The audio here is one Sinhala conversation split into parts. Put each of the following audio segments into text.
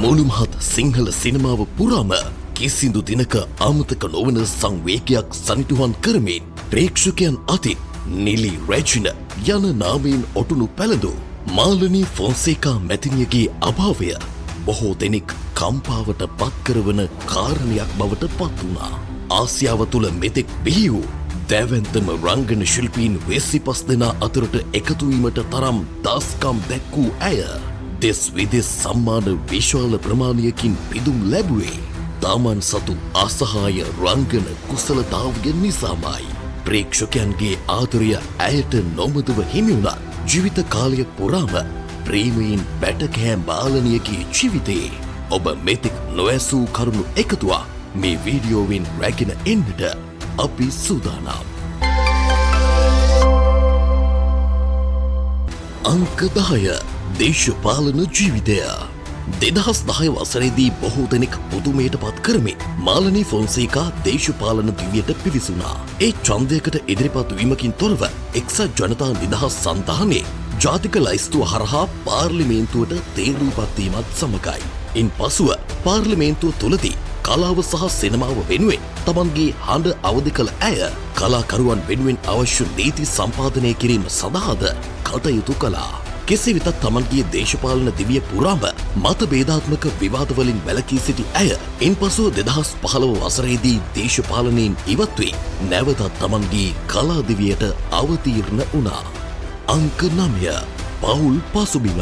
මුළුමහත් සිංහල සිනමාව පුරාම කිසිදු දිනක අමතක නොවන සංවේගයක් සනිටුහන් කරමින් ප්‍රේක්ෂකයන් අතින් නිලි රැජින යන නාමයෙන් ඔටුනු පැළඳු මාලනී ෆොන්සේකා මැතිනියගේ අභාවය බොහෝ දෙනෙක් කම්පාවට පත්කරවන කාරණයක් බවට පත් වුණා. ආසියාව තුළ මෙතෙක් බිහි වූ දැවැන්තම රංගන ශිල්පීන් 25 දෙනා අතරට එකතුවීමට තරම් දස්කම් දැක්වූ ඇය දෙස් විදෙස් සම්මාන විශාල ප්‍රමාණයකින් පිදුම් ලැබුවේ තාමන් සතු අසහාය රංගන කුසලතාවය නිසාමයි. ප්‍රේක්ෂකයන්ගේ ආදරය ඇයට නොමදව හිමි වුණත් ජීවිත කාලය පුරාම ප්‍රේමයෙන් බැටකෑ මාලනියගේ ජීවිතයේ ඔබ මෙතෙක් නොඇසූ කරුණු එකතුවා මේ වීඩියෝවෙන් රැගෙන එන්නට අපි සූදානම්. අංක 10 දේශපාලන ජීවිතය. 2010 වසරේදී බොහෝ දෙනෙක් පුදුමයට පත් කරමින් මාලනී ෆොන්සේකා දේශපාලන දිවියට පිවිසුණා. ඒ ඡන්දයකට ඉදිරිපත් වීමකින් තොරව එක්සත් ජනතා නිදහස් සන්ධානයේ ජාතික ලයිස්තුව හරහා පාර්ලිමේන්තුවට තේරුම්පත් වීමත් සමගයි. ඉන් පසුව පාර්ලිමේන්තුව තුළදී කලාව සහ සිනමාව වෙනුවෙන් තමන්ගේ හඬ අවදි කළ ඇය කලාකරුවන් වෙනුවෙන් අවශ්‍ය නීති සම්පාදනය කිරීම සඳහාද කටයුතු කළා. කෙසේ වෙතත් තමන්ගේ දේශපාලන දිවිය පුරාම මතභේදාත්මක විවාදවලින් වැළකී සිටි ඇය ඉන්පසුව 2015 වසරේදී දේශපාලනයෙන් ඉවත් වී නැවතත් තමන්ගේ කලා දිවියට අවතීර්ණ වුණා. අංක 9 පවුල් පසුබිම.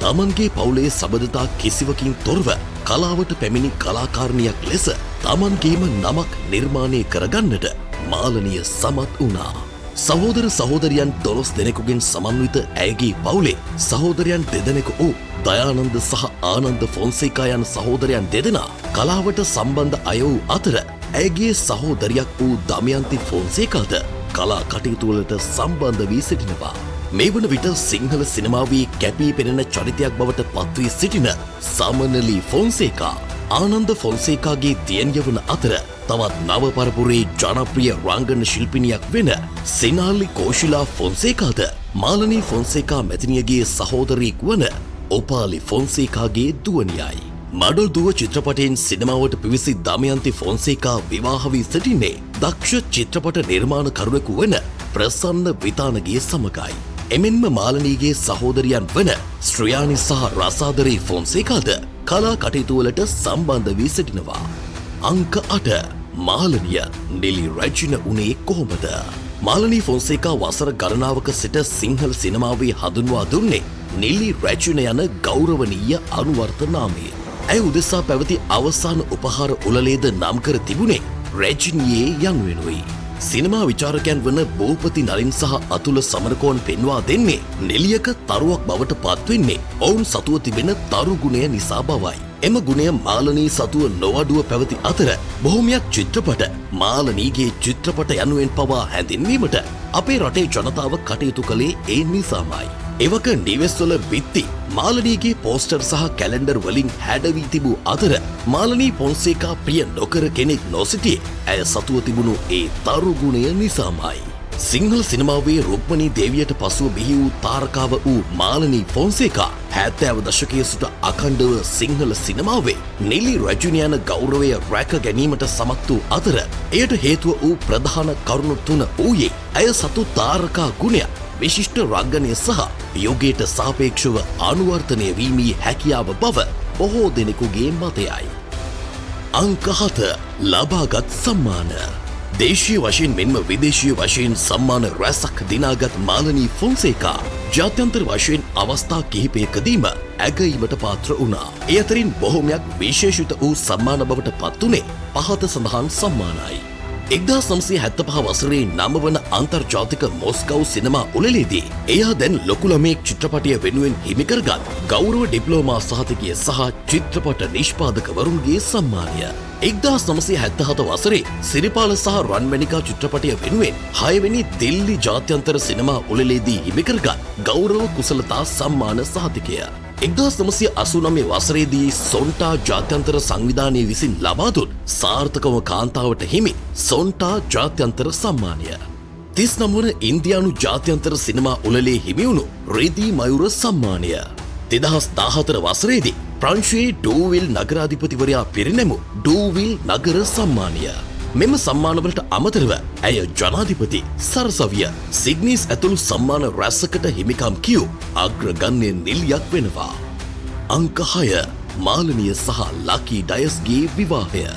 තමන්ගේ පවුලේ සබඳතා කිසිවකින් තොරව කලාවට පැමිණි කලාකාරණයක් ලෙස තමන්ගේම නමක් නිර්මාණය කරගන්නට මාලනිය සමත් වුණා. සහෝදර සහෝදරියන් 12 දෙනෙකුගෙන් සමන්විත ඇයගේ පවුලේ සහෝදරයන් දෙදෙනෙකු වූ දයානන්ද සහ ආනන්ද ෆොන්සේකා යන සහෝදරයන් දෙදෙනා කලාවට සම්බන්ධ අය වූ අතර ඇයගේ සහෝදරියක් වූ දමයන්ති ෆොන්සේකාද කලා කටයුතුවලට සම්බන්ධ වී සිටිනවා. මේ වන විට සිංහල සිනමාවේ කැපී පෙනෙන චරිතයක් බවට පත්වී සිටින සමනලි ෆොන්සේකා ආනන්ද ෆොන්සේකාගේ දියණිය වන අතර තවත් නව පරපුරේ ජනප්‍රිය රංගන ශිල්පිනියක් වෙන සිනාලි කෝෂිලා ෆොන්සේකාද මාලනී ෆොන්සේකා මැතිනියගේ සහෝදරියෙක් වන ඔපාලි ෆොන්සේකාගේ දුවනියයි. මඩොල් දුව චිත්‍රපටයෙන් සිනමාවට පිවිසි දමයන්ති ෆොන්සේකා විවාහ වී සිටින්නේ දක්ෂ චිත්‍රපට නිර්මාණකරුවෙකු වන ප්‍රසන්න විතානගේ සමගයි. එමෙන්ම මාලනීගේ සහෝදරියන් වන ශ්‍රියානි සහ රසාදරී ෆොන්සේකාද කලා කටයුතුවලට සම්බන්ධ වී සිටිනවා. අංක 8 මාලනිය නිලි රැජින උනේ කොහොමද? මාලනී ෆොන්සේකා වසර ගණනාවක සිට සිංහල සිනමාවේ හඳුන්වා දුන්නේ නිලි රැජින යන ගෞරවනීය අනුවර්ත නාමයෙන්. ඇය උදෙසා පැවති අවසාන උපහාර උළලේද නම් කර තිබුණේ රැජිනියේ යනුවෙනුයි. සිනමා විචාරකයන් වන බෝපති නලින් සහ අතුල සමරකෝන් පෙන්වා දෙන්නේ නිලියක තරුවක් බවට පත්වෙන්නේ ඔවුන් සතුව තිබෙන තරු ගුණය නිසා බවයි. එම ගුණය මාලනී සතුව නොවඩුව පැවති අතර බොහොමයක් චිත්‍රපට මාලනීගේ චිත්‍රපට යනුවෙන් පවා හැඳින්වීමට අපේ රටේ ජනතාව කටයුතු කළේ ඒ නිසාමයි. එවක නිවෙස්වල බිත්ති මාලනීගේ පෝස්ටර් සහ කැලෙන්ඩර් වලින් හැඩවී තිබූ අතර මාලනී ෆොන්සේකා ප්‍රිය නොකර කෙනෙක් නොසිටියේ ඇය සතුව තිබුණු ඒ තරු ගුණය නිසාමයි. සිංහල සිනමාවේ රුක්මනී දේවියට පසුව බිහි වූ තාරකාව වූ මාලනී ෆොන්සේකා 70 දශකයේ සිට අඛණ්ඩව සිංහල සිනමාවේ නිලි රැජින යන ගෞරවය රැක ගැනීමට සමත් වූ අතර එයට හේතුව වූ ප්‍රධාන කරුණු තුන වූයේ ඇය සතු තාරකා ගුණය, විශිෂ්ට රංගනය සහ යුගයට සාපේක්ෂව අනුවර්තනය වීමේ හැකියාව බව බොහෝ දෙනෙකුගේ මතයයි. අංක 7 ලබාගත් සම්මාන. දේශීය වශයෙන් මෙන්ම විදේශීය වශයෙන් සම්මාන රැසක් දිනාගත් මාලනී ෆොන්සේකා ජාත්‍යන්තර වශයෙන් අවස්ථා කිහිපයකදීම ඇගීමට පාත්‍ර වුණා. ඒ අතරින් බොහෝමයක් විශේෂිත වූ සම්මාන බවට පත් වුණේ පහත සඳහන් සම්මානයි. 1975 වසරේ 9 වන අන්තර්ජාතික මොස්කව් සිනමා උළෙලේදී එයා දැන් ලොකු ළමයෙක් චිත්‍රපටය වෙනුවෙන් හිමි කරගත් ගෞරව ඩිප්ලෝමා සහතිකය සහ චිත්‍රපට නිෂ්පාදකවරුන්ගේ සම්මානය. 1977 වසරේ සිරිපාල සහ රන්මැණිකා චිත්‍රපටය වෙනුවෙන් 6 වෙනි දිල්ලි ජාත්‍යන්තර සිනමා උළෙලේදී හිමි කරගත් ගෞරව කුසලතා සම්මාන සහතිකය. 1989 වසරේදී සොන්ටා ජාත්‍යන්තර සංවිධානය විසින් ලබා දුන් සාර්ථකව කාන්තාවට හිමි සොන්ටා ජාත්‍යන්තර සම්මානය. 39 වන ඉන්දියානු ජාත්‍යන්තර සිනමා උළෙලේ හිමි වුණු රෙදි මයුර සම්මානය. 2014 වසරේදී ප්‍රංශයේ ඩූවිල් නගරාධිපතිවරයා පිරිනැමු ඩූවිල් නගර සම්මානය. මෙම සම්මානවලට අමතරව ඇය ජනාධිපති සරසවිය සිග්නිස් ඇතුළු සම්මාන රැසකට හිමිකම් කියූ අග්‍රගන්‍ය නිලියක් වෙනවා. අංක 6 මාලනිය සහ ලකී ඩයස්ගේ විවාහය.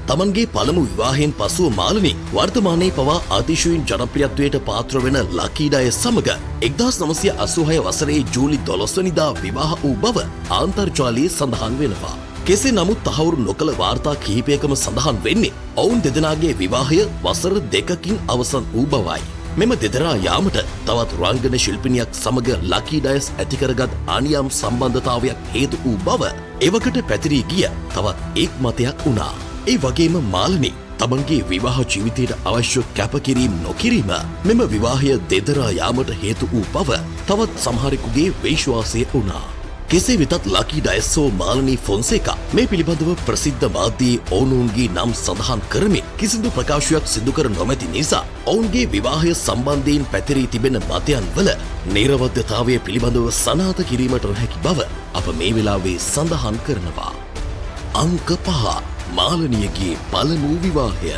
තමන්ගේ පළමු විවාහයෙන් පසුව මාලනී වර්තමානයේ පවා අතිශයින් ජනප්‍රියත්වයට පාත්‍ර වෙන ලකී ඩයස් සමග 1986 වසරේ ජූලි 12 වෙනිදා විවාහ වූ බව ආන්තර්ජාලයේ සඳහන් වෙනවා. කෙසේ නමුත් තහවුරු නොකළ වාර්තා කිහිපයකම සඳහන් වෙන්නේ ඔවුන් දෙදෙනාගේ විවාහය වසර 2කින් අවසන් වූ බවයි. මෙම දෙදෙනා යාමට තවත් රංගන ශිල්පිනියක් සමග ලකී ඩයස් ඇති කරගත් අනියම් සම්බන්ධතාවයක් හේතු වූ බව එවකට පැතිරී ගිය තවත් එක් මතයක් වුණා. ඒ වගේම මාලනී තමන්ගේ විවාහ ජීවිතයට අවශ්‍ය කැපකිරීම් නොකිරීම මෙම විවාහය දෙදරා යාමට හේතු වූ බව තවත් සමහරෙකුගේ විශ්වාසය වුණා. කෙසේ වෙතත් ලකී ඩයස් හෝ මාලනී ෆොන්සේකා මේ පිළිබඳව ප්‍රසිද්ධ මාධ්‍යයේ ඔවුන්ගේ නම් සඳහන් කරමින් කිසිදු ප්‍රකාශයක් සිදු කර නොමැති නිසා ඔවුන්ගේ විවාහය සම්බන්ධයෙන් පැතිරී තිබෙන මතයන් වල නිර්වද්‍යතාවය පිළිබඳව සනාථ කිරීමට නොහැකි බව අප මේ වෙලාවේ සඳහන් කරනවා. අංක 5 මාලනියගේ පළමු විවාහය.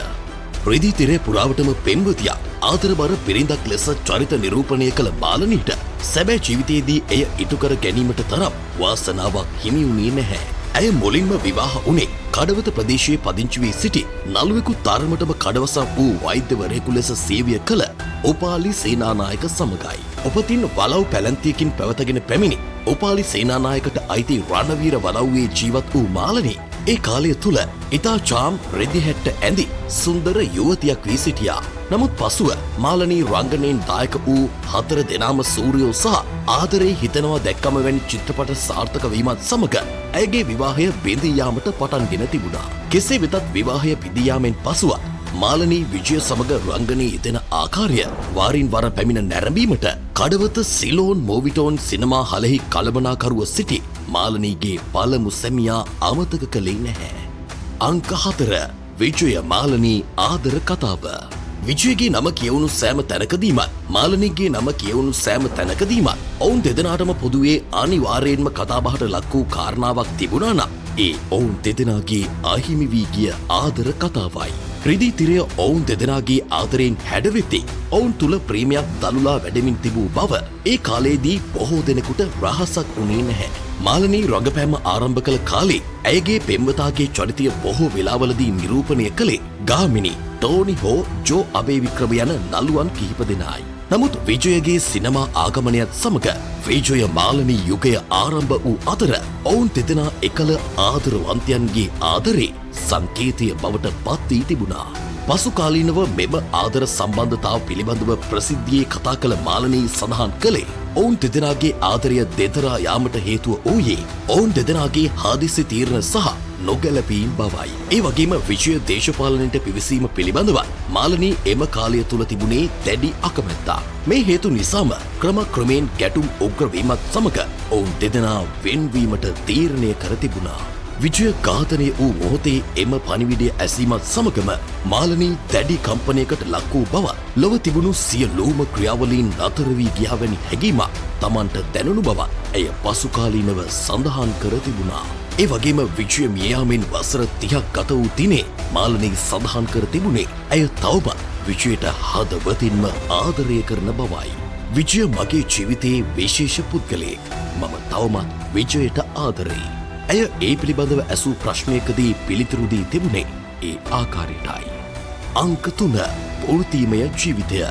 රෙදි තිරේ පුරාවටම පෙම්වතියක් ආදරබර බිරිඳක් ලෙස චරිත නිරූපණය කළ මාලනීට සැබෑ ජීවිතයේදී එය ඉටු කර ගැනීමට තරම් වාසනාවක් හිමි වුණේ නැහැ. ඇය මුලින්ම විවාහ වුණේ කඩවත ප්‍රදේශයේ පදිංචි වී සිටි නළුවෙකු තරමටම කඩවසම් වූ වෛද්‍යවරයෙකු ලෙස සේවය කළ උපාලි සේනානායක සමගයි. උපතින් වලව් පැලැන්තියකින් පැවතගෙන පැමිණි උපාලි සේනානායකට අයිති රණවීර වලව්වේ ජීවත් වූ මාලනී ඒ කාලය තුල ඉතා චාම් රෙදිහැට්ට ඇඳි සුන්දර යුවතියක් වී සිටියා. නමුත් පසුව මාලනී රංගනයෙන් දායක වූ 4 දෙනාම සූර්යෝ සහ ආදරේ හිතනවා දැක්කම වැනි චිත්‍රපට සාර්ථක වීමත් සමග ඇයගේ විවාහය බිඳී යාමට පටන්ගෙන තිබුණා. කෙසේ වෙතත් විවාහය බිඳී යාමෙන් පසුව මාලනී විජය සමග රංගනයේ යෙදෙන ආකාරය වාරින් වර පැමිණ නැරඹීමට කඩවත සිලෝන් මෝවිටෝන් සිනමා හලෙහි කළමනාකරුව සිටි මාලනීගේ පළමු සැමියා අමතක කළේ නැහැ. අංක 4 විජය මාලනී ආදර කතාව. විජයගේ නම කියවුණු සෑම තැනකදීමත් මාලනීගේ නම කියවුණු සෑම තැනකදීමත් ඔවුන් දෙදෙනාටම පොදුවේ අනිවාර්යයෙන්ම කතාබහට ලක් වූ කාරණාවක් තිබුණා නම් ඒ ඔවුන් දෙදෙනාගේ අහිමි වී ගිය ආදර කතාවයි. රිදී තිරය ඔවුන් දෙදෙනාගේ ආදරයෙන් හැඩවෙති ඔවුන් තුල ප්‍රේමයක් දළුලා වැඩෙමින් තිබූ බව ඒ කාලයේදී බොහෝ දෙනෙකුට රහසක් වුණේ නැහැ. මාලනී රංගපෑම ආරම්භ කළ කාලේ ඇයගේ පෙම්වතාගේ චරිතය බොහෝ වෙලාවලදී නිරූපණය කළේ ගාමිණී, ටෝනි හෝ ජෝ අබේවික්‍රම යන නළුවන් කිහිප දෙනායි. නමුත් විජයගේ සිනමා ආගමනයත් සමග විජය මාලනී යුගය ආරම්භ වූ අතර ඔවුන් දෙදෙනා එකල ආදරවන්තයන්ගේ ආදරේ සංකේතය බවට පත් වී තිබුණා. පසුකාලීනව මෙම ආදර සම්බන්ධතාව පිළිබඳව ප්‍රසිද්ධියේ කතා කළ මාලනී සඳහන් කළේ ඔවුන් දෙදෙනාගේ ආදරය දෙදරා යාමට හේතුව වූයේ ඔවුන් දෙදෙනාගේ හදිසි තීරණ සහ නොගැලපීම් බවයි. ඒ වගේම විජය දේශපාලනයට පිවිසීම පිළිබඳව මාලනී එම කාලය තුල තිබුණේ දැඩි අකමැත්තක්. මේ හේතු නිසාම ක්‍රමක්‍රමයෙන් ගැටුම් උග්‍ර වීමත් සමග ඔවුන් දෙදෙනා වෙන්වීමට තීරණය කර තිබුණා. විජය ඝාතනය වූ මොහොතේ එම පණිවිඩය ඇසීමත් සමගම මාලනී දැඩි කම්පනයකට ලක් වූ බව ලොව තිබුණු සියලුම ක්‍රියාවලීන් නතර වී ගියා වැනි හැඟීමක් Tamanට දැනුණු බව ඇය පසුකාලීනව සඳහන් කර තිබුණා. ඒ වගේම විජය මිය යාමෙන් වසර 30ක් ගත වූ දිනේ මාලනී සඳහන් කර තිබුණේ ඇය තවමත් විජයට හදවතින්ම ආදරය කරන බවයි. විජය මගේ ජීවිතයේ විශේෂ පුද්ගලයෙක්. මම තවමත් විජයට ආදරෙයි. ඇය ඒ පිළිබඳව ඇසූ ප්‍රශ්නයකදී පිළිතුරු දී තිබුණේ ඒ ආකාරයටයි. අංක 3 වෘත්තීමය ජීවිතය.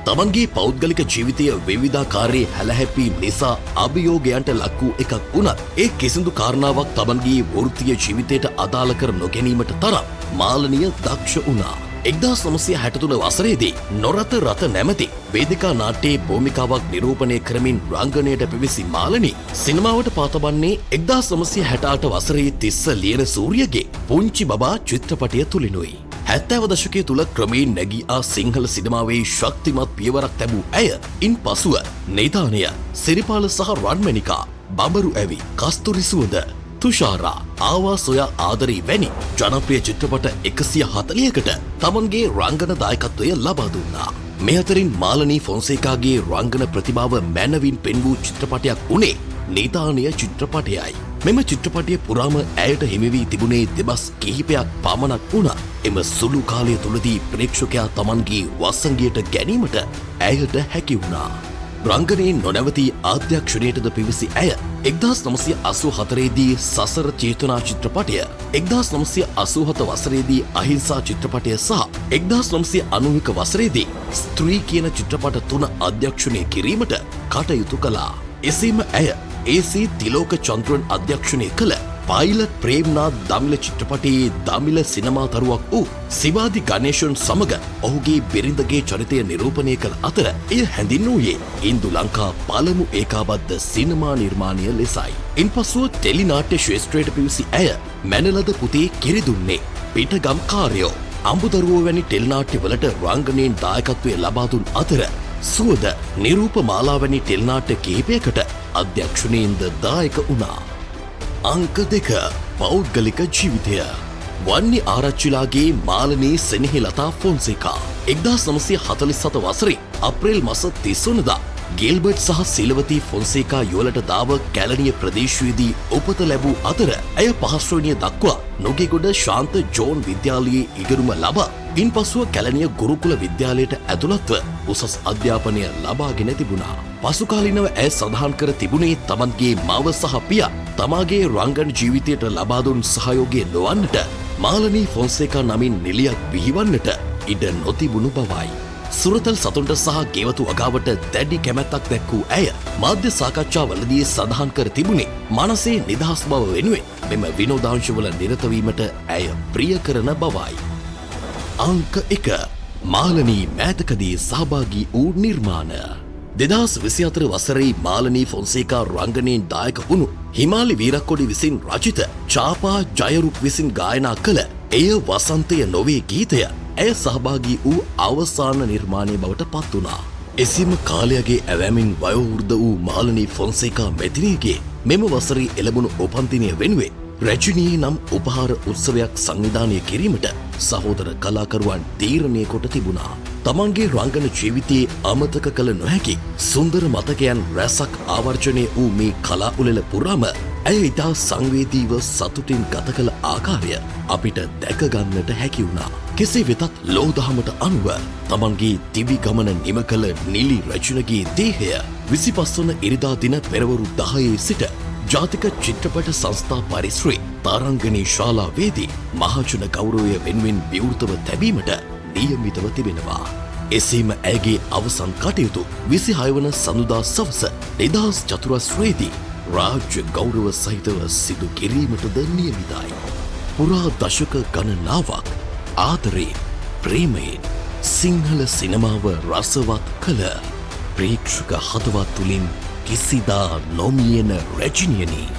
තමන්ගේ පෞද්ගලික ජීවිතය විවිධාකාරයේ හැලහැප්පීම් නිසා අභියෝගයන්ට ලක් වූ එකක් වුණත් ඒ කිසිදු කාරණාවක් තමන්ගේ වෘත්තීය ජීවිතයට අදාළ කර නොගැනීමට තරම් මාලනිය දක්ෂ වුණා. 1963 වසරේදී නොරත රත නැමැති වේදිකා නාට්‍යයේ භූමිකාවක් නිරූපණය කරමින් රංගනයට පිවිසි මාලනී සිනමාවට පාතබන්නේ 1968 වසරේ තිස්ස ලියන සූරියගේ පුංචි බබා චිත්‍රපටය තුලිනුයි. 70 දශකයේ තුල ක්‍රමයෙන් නැගී ආ සිංහල සිනමාවේ ශක්තිමත් පියවරක් තැබූ ඇය ඉන් පසුව නිධානය, සිරිපාල සහ රන්මැණිකා, බඹරු ඇවි, කස්තුරි සුවඳ, තුෂාරා, ආවා සොයා ආදරේ වැනි ජනප්‍රිය චිත්‍රපට 140කට තමන්ගේ රංගන දායකත්වය ලබා දුන්නා. මේ අතරින් මාලනී ෆොන්සේකාගේ රංගන ප්‍රතිභාව මැනවින් පෙන්වූ චිත්‍රපටයක් වුණේ නිධානය චිත්‍රපටයයි. මෙම චිත්‍රපටය පුරාම ඇයට හිමි වී තිබුණේ දෙබස් කිහිපයක් පමණක් වුණා. එම සුළු කාලය තුළදී ප්‍රේක්ෂකයා තමන්ගේ වසඟයට ගැනීමට ඇයට හැකි වුණා. රංගනයෙන් නොනැවති අධ්‍යක්ෂණයටද පිවිසි ඇය 1984දී සසර චේතනා චිත්‍රපටය, 1987 වසරේදී අහිංසා චිත්‍රපටය සහ 1991 වසරේදී ස්ත්‍රී කියන චිත්‍රපට 3 අධ්‍යක්ෂණය කිරීමට කටයුතු කළා. එසේම ඇය ඒ.සී. තිලෝක චන්ද්‍රන් අධ්‍යක්ෂණය කළ පයිලට් ප්‍රේම්නාත් දමිළ චිත්‍රපටයේ දමිළ සිනමාතරුවක් වූ සිවාදි ගණේෂන් සමග ඔහුගේ බිරිඳගේ චරිතය නිරූපණය කළ අතර එය හැඳින්වූයේ ඉන්දු ලංකා පළමු ඒකාබද්ධ සිනමා නිර්මාණය ලෙසයි. ඉන්පසුව ටෙලිනාට්‍ය ශ්‍රේෂ්ඨයට පිවිසි ඇය මැනලද පුතේ කිරිදුන්නේ, පිටගම් කාර්යෝ, අඹදරුවෝ වැනි ටෙලිනාට්‍යවලට රංගනයෙන් දායකත්වය ලබා දුන් අතර සුවද නිරූපමාලා වැනි ටෙලිනාට්‍ය කිහිපයකට අධ්‍යක්ෂණයෙන්ද දායක වුණා. අංක 2 පෞද්ගලික ජීවිතය. වන්නි ආරච්චිලාගේ මාලනී සෙනෙහෙලතා ෆොන්සේකා 1947 වසරේ අප්‍රේල් මාස 30 වනදා ගිල්බර්ට් සහ සිල්වතී ෆොන්සේකා යුවලට දාව කැලණිය ප්‍රදේශයේදී උපත ලැබූ අතර ඇය පහස්වැනිය දක්වා නොගේගොඩ ශාන්ත ජෝන් විද්‍යාලයේ ඉගෙනුම ලබා ඉන්පසුව කැලණිය ගුරුකුල විද්‍යාලයට ඇතුළත්ව උසස් අධ්‍යාපනය ලබාගෙන තිබුණා. පසුකාලීනව ඇය සඳහන් කර තිබුණේ තමන්ගේ මව සහ පියා තමාගේ රංගන ජීවිතයට ලබා දුන් සහයෝගය නොවන්නට මාලනී ෆොන්සේකා නමින් නිලියක් බිහිවන්නට ඉඩ නොතිබුණු බවයි. සුරතල් සතුන්ට සහ ගෙවතු වගාවට දැඩි කැමැත්තක් දැක්වූ ඇය මාධ්‍ය සාකච්ඡාවලදී සඳහන් කර තිබුණේ මනසේ නිදහස් බව වෙනුවෙන් මෙම විනෝදාංශවල නිරතවීමට ඇය ප්‍රිය කරන බවයි. අංක 1 මාලනී මෑතකදී සහභාගී වූ නිර්මාණ. 2024 වසරේ මාලනී ෆොන්සේකා රංගනයෙන් දායක වුණු හිමාලි වීරක්කොඩි විසින් රචිත චාපා ජයරුක් විසින් ගායනා කළ එය වසන්තය නොවේ ගීතය ඇය සහභාගී වූ අවසාන නිර්මාණය බවට පත් වුණා. එසේම කාලයගේ ඇවෑමින් වයෝවෘද්ධ වූ මාලනී ෆොන්සේකා මැතිනියගේ මෙම වසරේ එළඹුණු උපන්දිනය වෙනුවෙන් රැජිනී නම් උපහාර උත්සවයක් සංවිධානය කිරීමට සහෝදර කලාකරුවන් තීරණය කොට තිබුණා. තමන්ගේ රංගන ජීවිතයේ අමතක කළ නොහැකි සුන්දර මතකයන් රැසක් ආවර්ජනය වූ මේ කලා උළෙල පුරාම ඇය ඉතා සංවේදීව සතුටින් ගත කළ ආකාරය අපිට දැකගන්නට හැකි වුණා. කෙසේ වෙතත් ලෝදහමට අනුව තමන්ගේ දිවි ගමන නිම කළ නිලි රැජිනගේ දේහය 25 වන ඉරිදා දින පෙරවරු 10 සිට ජාතික චිත්‍රපට සංස්ථා පරිශ්‍රයේ තරංගනී ශාලාවේදී මහජන ගෞරවය වෙනුවෙන් විවෘතව තැබීමට නියමිතව තිබෙනවා. එසේම ඇගේ අවසන් කටයුතු 26 වන සඳුදා සවස නිදහස් චතුරස්‍රයේදී රාජ්‍ය ගෞරව සහිතව සිදු කිරීමටද නියමිතයි. පුරා දශක ගණනාවක් ආදරේ ප්‍රේමයෙන් සිංහල සිනමාව රසවත් කළ ප්‍රේක්ෂක හදවත් තුළින් කිසිදා නොමියෙන රැජිනියනි.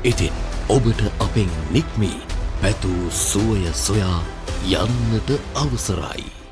ඉතින් ඔබට අපෙන් නික්මී පැතු සුවය සොයා යන්නට අවසරයි.